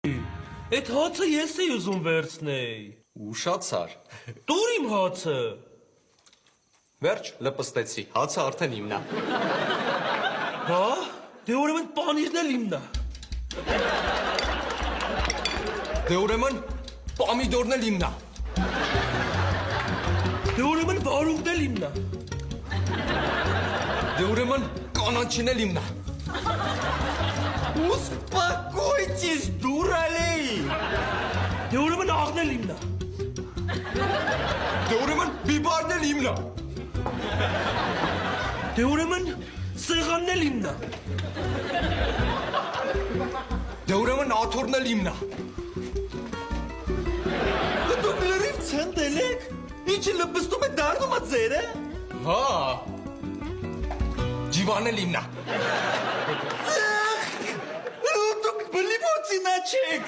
Այդ հացը ես էի ուզում վերցնեի։ Ուշացար։ Տուր իմ հացը։ Վերջ լպստեցի, հացը արդեն իմն է։ Հա? Դե ուրեմն պանիրն էլ իմն է։ Դե ուրեմն պամիդորն էլ իմն է։ Դե ուրեմն վարունգն էլ իմն է։ Դե ուրեմն կանաչին էլ իմն է։ Успокойтесь, дуралей! Դե ուրեմն աղն էլ իմն է։ Դե ուրեմն բիբարն էլ իմն է։ Դե ուրեմն սեղանն էլ իմն է։ Դե ուրեմն աթոռն էլ իմն է։ Դուք լրիվ ցնդել եք։ Ինչը լպստում է դառնում է ձերը։ Հա։ Ջիվանն էլ իմն է։ Դուք բլիվոցինա չեք։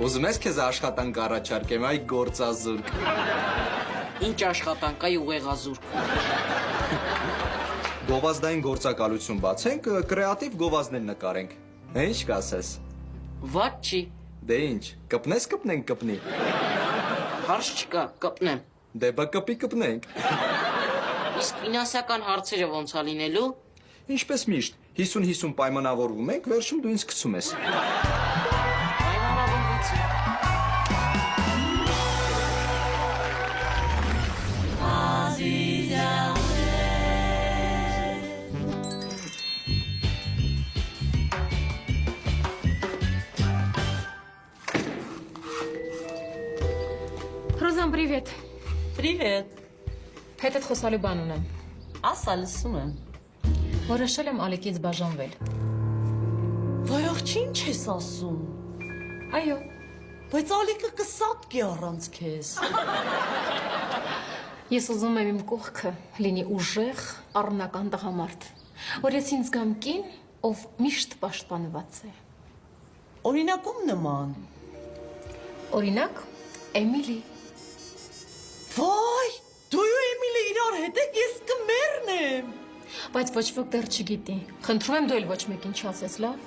Ուզում ես քեզ աշխատանք առաջարկեմ, այ գործազուրկ։ Ինչ աշխատանք այ ուղեղազուրկ։ Գովազդային գործակալություն բացենք, կրեատիվ գովազդներ նկարենք։ Հա ինչ կասես։ Վատ չի, Դե ինչ, կպնես կպնենք կպնի։ հարց չկա, կպնեմ։ Դե բա կպի կպնենք։ Իսկ ֆինանսական հարցերը ոնց է լինելու։ Ինչպես միշտ, 50-50 պայմանավորվում ենք, վերջում դու ինձ գցում ես։ Պայմանավորվեցի։ Ռոզան, պրիվետ։ Привет. Հետդ խոսալու բան ունեմ։ Ասա լսում եմ։ Որոշել եմ Ալիկից բաժանվել։ Վայ աղջի ինչ ես ասում։ Այո, Բայց Ալիկը կսատկի առանց քեզ։ ես ուզում եմ իմ կողքը լինի ուժեղ, առնական տղամարդ, որ ես ինձ գամ կին, ով միշտ պաշտպանված է։ Օրինակում նման։ Օրինակ, Էմիլի։ Վայ, դու ու Էմիլը իրար հետ եք, ես կմեռնեմ։ Բայց ոչ ոք դեռ չգիտի։ Խնդրում եմ դու էլ ոչ մեկին չասես, լավ։